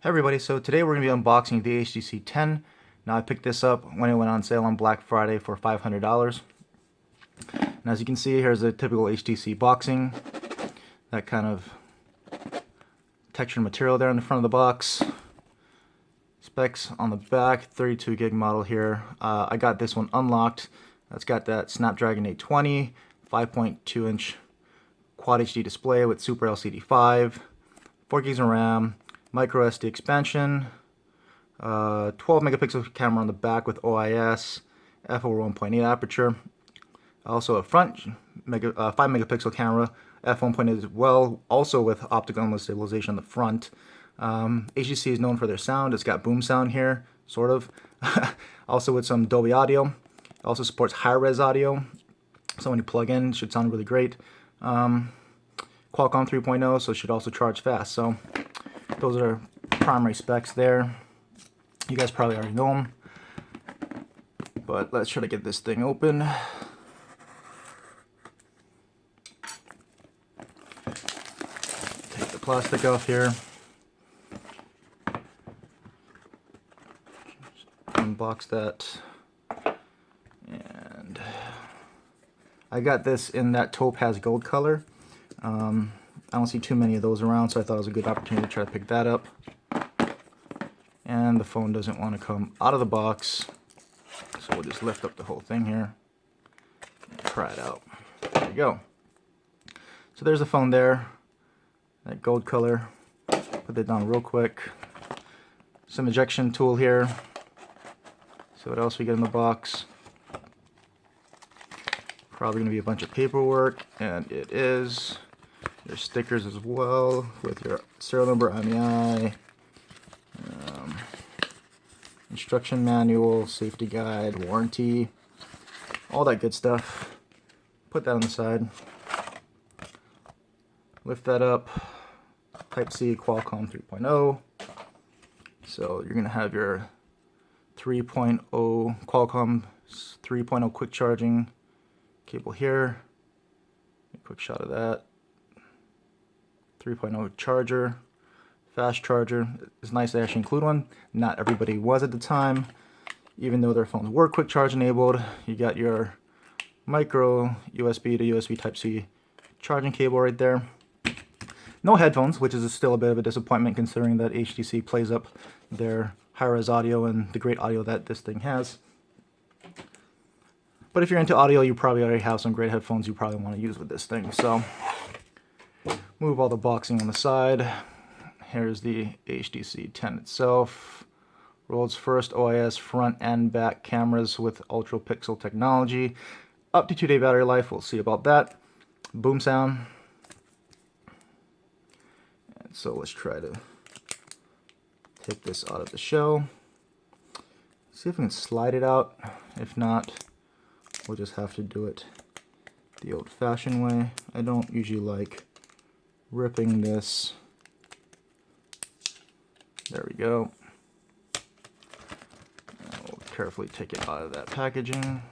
Hey everybody, so today we're going to be unboxing the HTC 10. Now I picked this up when it went on sale on Black Friday for $500. And as you can see, here's a typical HTC boxing. That kind of textured material there in the front of the box. Specs on the back, 32 gig model here. I got this one unlocked. It's got that Snapdragon 820, 5.2 inch Quad HD display with Super LCD 5, 4 gigs of RAM, micro SD expansion, 12 megapixel camera on the back with OIS, f/1.8 aperture. Also a front 5 megapixel camera, f/1.8 as well, also with optical image stabilization on the front. HTC is known for their sound. It's got boom sound here, sort of. Also with some Dolby Audio. It also supports high-res audio, so when you plug in, it should sound really great. Qualcomm 3.0, so it should also charge fast. So those are primary specs there. You guys probably already know them. But let's try to get this thing open. Take the plastic off here. Unbox that. And I got this in that topaz gold color. I don't see too many of those around, so I thought it was a good opportunity to try to pick that up. And the phone doesn't want to come out of the box, so we'll just lift up the whole thing here and try it out. There you go. So there's the phone there, that gold color. Put that down real quick. Some ejection tool here. So what else we get in the box? Probably going to be a bunch of paperwork, and it is. There's stickers as well with your serial number, IMEI, instruction manual, safety guide, warranty, all that good stuff. Put that on the side. Lift that up. Type-C Qualcomm 3.0. So you're going to have your 3.0 Qualcomm 3.0 quick charging cable here. A quick shot of that. 3.0 charger, fast charger. It's nice to actually include one. Not everybody was at the time, even though their phones were quick charge enabled. You got your micro USB to USB Type-C charging cable right there. No headphones, which is still a bit of a disappointment considering that HTC plays up their high-res audio and the great audio that this thing has. But if you're into audio, you probably already have some great headphones you probably want to use with this thing. So move all the boxing on the side. Here's the HTC 10 itself. World's first OIS front and back cameras with ultra pixel technology. Up to 2-day battery life, we'll see about that. Boom sound. And so let's try to take this out of the shell. See if we can slide it out. If not, we'll just have to do it the old-fashioned way. I don't usually like ripping this. There we go. And we'll carefully take it out of that packaging.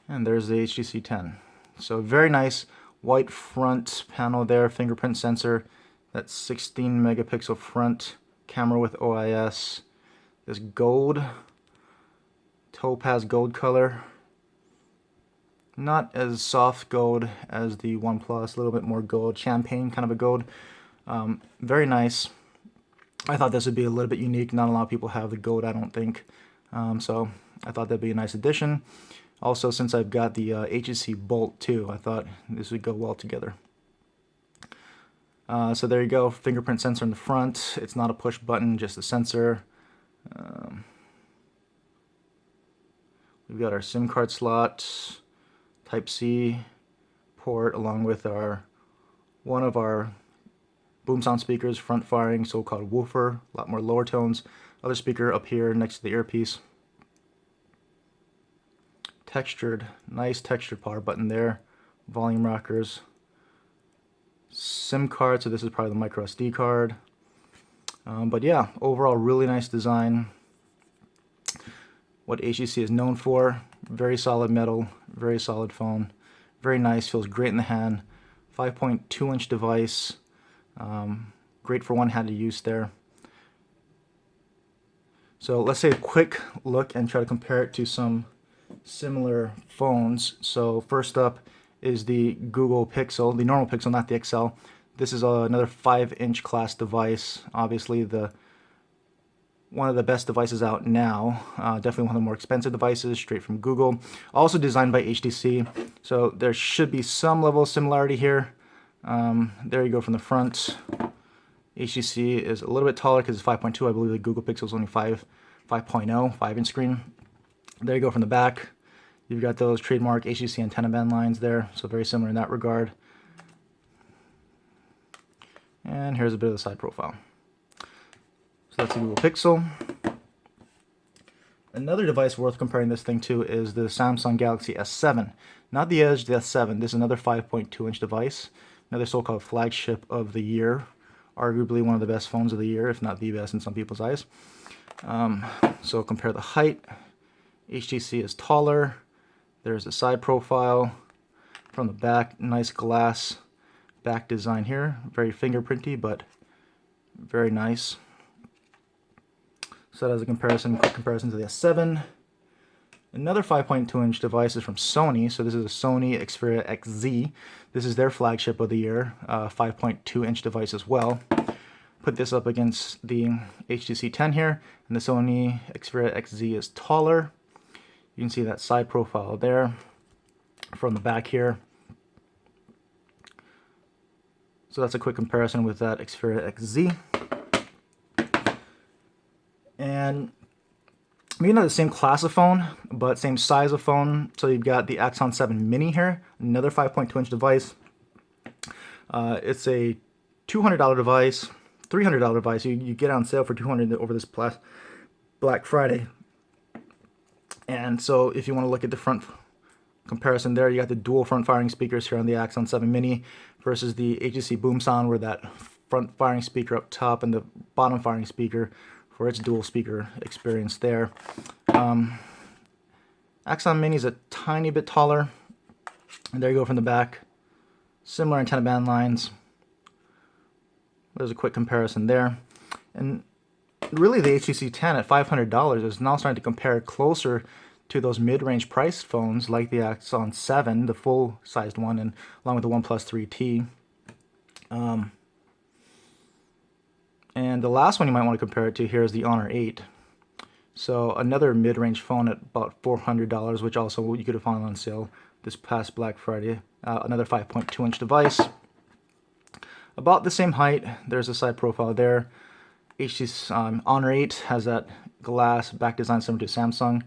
And there's the HTC 10. So very nice white front panel there, fingerprint sensor. That 16 megapixel front camera with OIS. This gold, topaz gold color. Not as soft gold as the OnePlus, a little bit more gold, champagne kind of a gold. Very nice. I thought this would be a little bit unique. Not a lot of people have the gold, I don't think. So I thought that'd be a nice addition. Also, since I've got the HTC Bolt too, I thought this would go well together. So there you go, fingerprint sensor in the front. It's not a push button, just a sensor. We've got our SIM card slot. Type-C port along with one of our boom sound speakers, front firing, so-called woofer, a lot more lower tones. Other speaker up here next to the earpiece. Textured, nice textured power button there. Volume rockers. SIM card, so this is probably the micro SD card. But yeah, overall really nice design. What HTC is known for. Very solid metal, very solid phone. Very nice, feels great in the hand. 5.2 inch device. great for one-handed use there. So let's take a quick look and try to compare it to some similar phones. So first up is the Google Pixel, the normal Pixel, not the XL. This is another 5-inch class device. Obviously one of the best devices out now. Definitely one of the more expensive devices, straight from Google. Also designed by HTC, so there should be some level of similarity here. There you go from the front. HTC is a little bit taller because it's 5.2. I believe the Google Pixel is only 5.0, 5-inch screen. There you go from the back. You've got those trademark HTC antenna band lines there, so very similar in that regard. And here's a bit of the side profile. So that's the Google Pixel. Another device worth comparing this thing to is the Samsung Galaxy S7. Not the Edge, the S7. This is another 5.2-inch device. Another so-called flagship of the year. Arguably one of the best phones of the year, if not the best in some people's eyes. So compare the height. HTC is taller. There's the side profile. From the back, nice glass back design here. Very fingerprinty, but very nice. So that as a quick comparison to the S7. Another 5.2-inch device is from Sony. So this is a Sony Xperia XZ. This is their flagship of the year, 5.2-inch device as well. Put this up against the HTC 10 here, and the Sony Xperia XZ is taller. You can see that side profile there from the back here. So that's a quick comparison with that Xperia XZ. And maybe not the same class of phone, but same size of phone. So you've got the Axon 7 Mini here, another 5.2-inch device. It's a $200 device, $300 device. You get it on sale for $200 over this Black Friday. And so if you want to look at the front comparison there, you got the dual front firing speakers here on the Axon 7 Mini versus the HTC Boom Sound, where that front firing speaker up top and the bottom firing speaker for its dual speaker experience there. Axon Mini is a tiny bit taller. And there you go from the back. Similar antenna band lines. There's a quick comparison there. And really the HTC 10 at $500 is now starting to compare closer to those mid-range priced phones like the Axon 7, the full-sized one, and along with the OnePlus 3T. And the last one you might want to compare it to here is the Honor 8. So another mid-range phone at about $400, which also you could have found on sale this past Black Friday. Another 5.2-inch device. About the same height. There's a side profile there. HTC's Honor 8 has that glass back design similar to Samsung.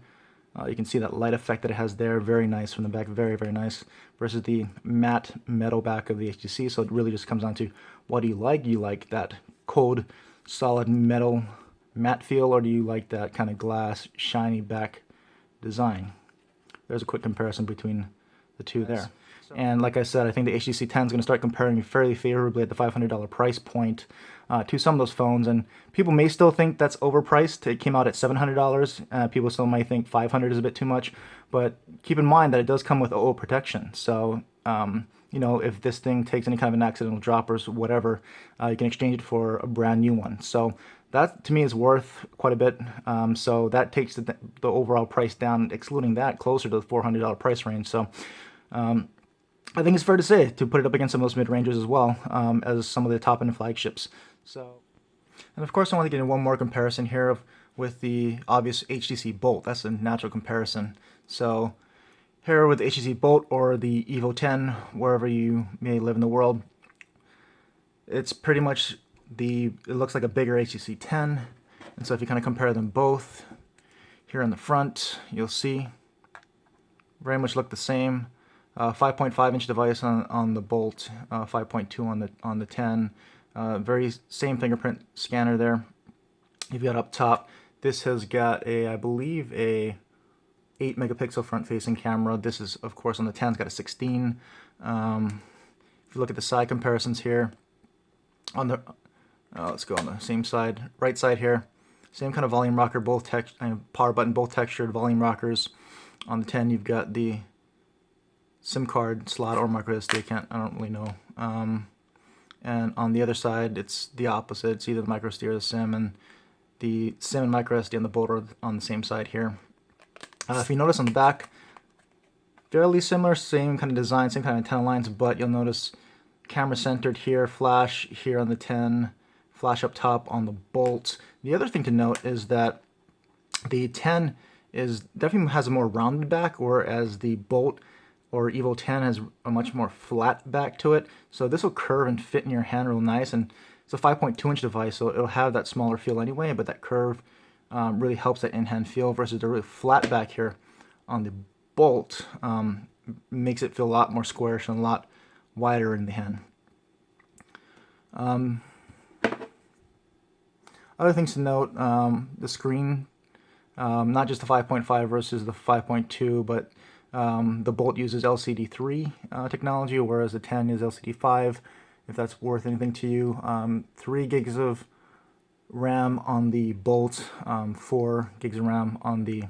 You can see that light effect that it has there. Very nice from the back. Very, very nice. Versus the matte metal back of the HTC. So it really just comes down to what do you like? Do you like that cold, solid metal matte feel, or do you like that kind of glass, shiny back design? There's a quick comparison between the two there. And like I said, I think the HTC 10 is going to start comparing fairly favorably at the $500 price point to some of those phones. And people may still think that's overpriced. It came out at $700. People still might think $500 is a bit too much. But keep in mind that it does come with OO protection. So, you know, if this thing takes any kind of an accidental drop or whatever, you can exchange it for a brand new one. So that, to me, is worth quite a bit. So that takes the overall price down, excluding that, closer to the $400 price range. So I think it's fair to say to put it up against some of those mid-rangers as well as some of the top-end flagships. So, and of course, I want to get in one more comparison here with the obvious HTC Bolt. That's a natural comparison. So here with the HTC Bolt or the Evo 10, wherever you may live in the world, it's pretty much it looks like a bigger HTC 10. And so if you kind of compare them both, here in the front, you'll see very much look the same. 5.5-inch device on the Bolt, 5.2 on the 10. Very same fingerprint scanner there. You've got up top. This has got I believe a 8-megapixel front-facing camera. This is, of course, on the 10. It's got a 16. If you look at the side comparisons here, on the let's go on the same side, right side here. Same kind of volume rocker, both power button, both textured volume rockers. On the 10, you've got the SIM card slot or micro SD. I don't really know. and on the other side it's the opposite. It's either the micro SD or the SIM, and the SIM and micro SD on the bolt are on the same side here. If you notice on the back, fairly similar, same kind of design, same kind of antenna lines, but you'll notice camera centered here, flash here on the 10, flash up top on the bolt. The other thing to note is that the 10 definitely has a more rounded back, whereas the bolt or Evo 10 has a much more flat back to it. So this will curve and fit in your hand real nice, and it's a 5.2-inch device, so it'll have that smaller feel anyway, but that curve really helps that in-hand feel versus the really flat back here on the bolt. Makes it feel a lot more squarish and a lot wider in the hand. Other things to note, the screen, not just the 5.5 versus the 5.2, but the Bolt uses LCD3 technology, whereas the 10 is LCD5, if that's worth anything to you. 3 gigs of RAM on the Bolt, 4 gigs of RAM on the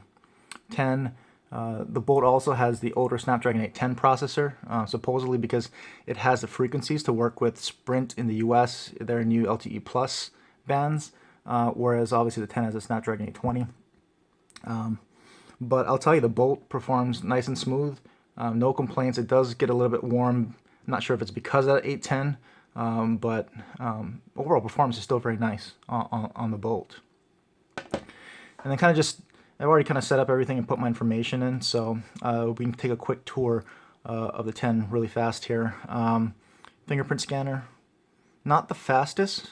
10. The Bolt also has the older Snapdragon 810 processor, supposedly because it has the frequencies to work with Sprint in the US, their new LTE Plus bands, whereas obviously the 10 has a Snapdragon 820. But I'll tell you, the Bolt performs nice and smooth, no complaints. It does get a little bit warm. I'm not sure if it's because of that 810, but overall performance is still very nice on the Bolt. And then kind of just, I've already kind of set up everything and put my information in, so we can take a quick tour of the 10 really fast here. Fingerprint scanner, not the fastest,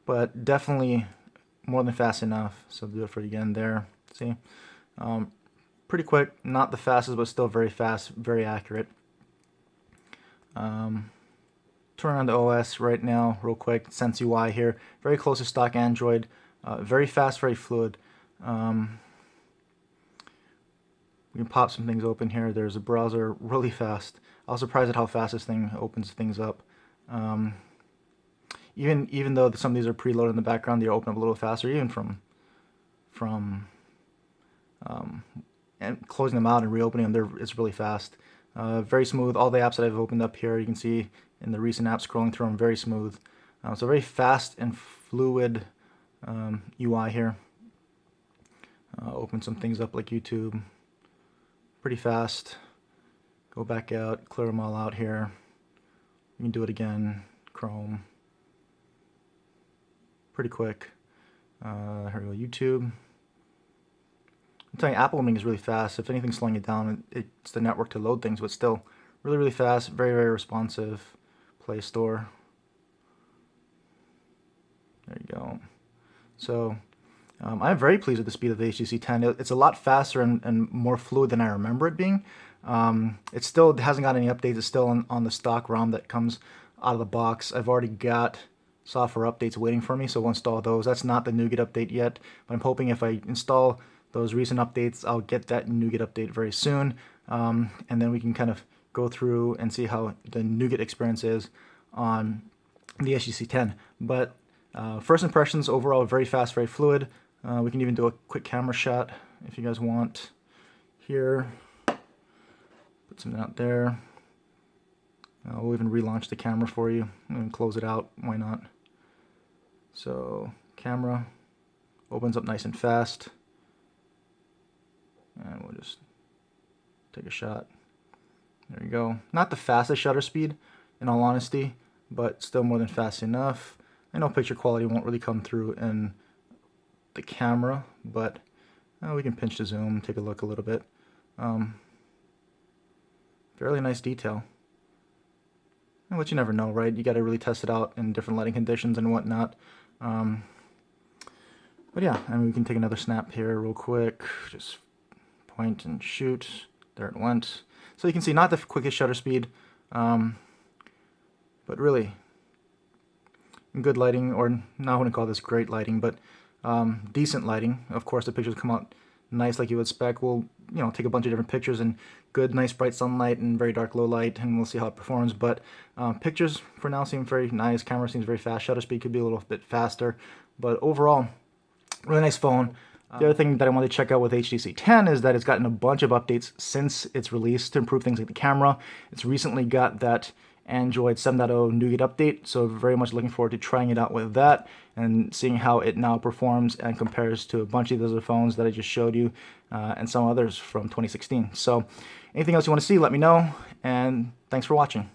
but definitely more than fast enough. So do it for you again there. See, pretty quick, not the fastest, but still very fast, very accurate. Turn on the OS right now, real quick. Sense UI here, very close to stock Android, very fast, very fluid. We can pop some things open here. There's a browser, really fast. I was surprised at how fast this thing opens things up. Even though some of these are preloaded in the background, they open up a little faster, even from and closing them out and reopening them. It's really fast, very smooth. All the apps that I've opened up here, you can see in the recent apps scrolling through them, very smooth. So very fast and fluid UI here. Open some things up like YouTube, pretty fast. Go back out, clear them all out here. You can do it again, Chrome. Pretty quick. Here we go, YouTube. I'm telling you, Apple Ming is really fast. If anything's slowing it down, it's the network to load things, but still really, really fast, very, very responsive. Play Store. There you go. So I'm very pleased with the speed of the HTC 10. It's a lot faster and more fluid than I remember it being. It still hasn't got any updates. It's still on the stock ROM that comes out of the box. I've already got software updates waiting for me, so we'll install those. That's not the Nougat update yet, but I'm hoping if I install those recent updates, I'll get that Nougat update very soon, and then we can kind of go through and see how the Nougat experience is on the HTC 10. But first impressions, overall, very fast, very fluid. We can even do a quick camera shot if you guys want. Here, put something out there. We'll even relaunch the camera for you and close it out. Why not? So, camera opens up nice and fast. And we'll just take a shot. There you go. Not the fastest shutter speed, in all honesty, but still more than fast enough. I know picture quality won't really come through in the camera, but we can pinch to zoom, take a look a little bit. Fairly nice detail. But you never know, right? You got to really test it out in different lighting conditions and whatnot. But yeah, we can take another snap here real quick. Just point and shoot. There it went. So you can see not the quickest shutter speed, but really good lighting, or no, I wouldn't call this great lighting, but decent lighting. Of course, the pictures come out nice like you would expect. We'll take a bunch of different pictures in good, nice, bright sunlight and very dark, low light, and we'll see how it performs. But pictures for now seem very nice. Camera seems very fast. Shutter speed could be a little bit faster, but overall, really nice phone. The other thing that I want to check out with HTC 10 is that it's gotten a bunch of updates since its release to improve things like the camera. It's recently got that Android 7.0 Nougat update, so very much looking forward to trying it out with that and seeing how it now performs and compares to a bunch of those other phones that I just showed you and some others from 2016. So anything else you want to see, let me know, and thanks for watching.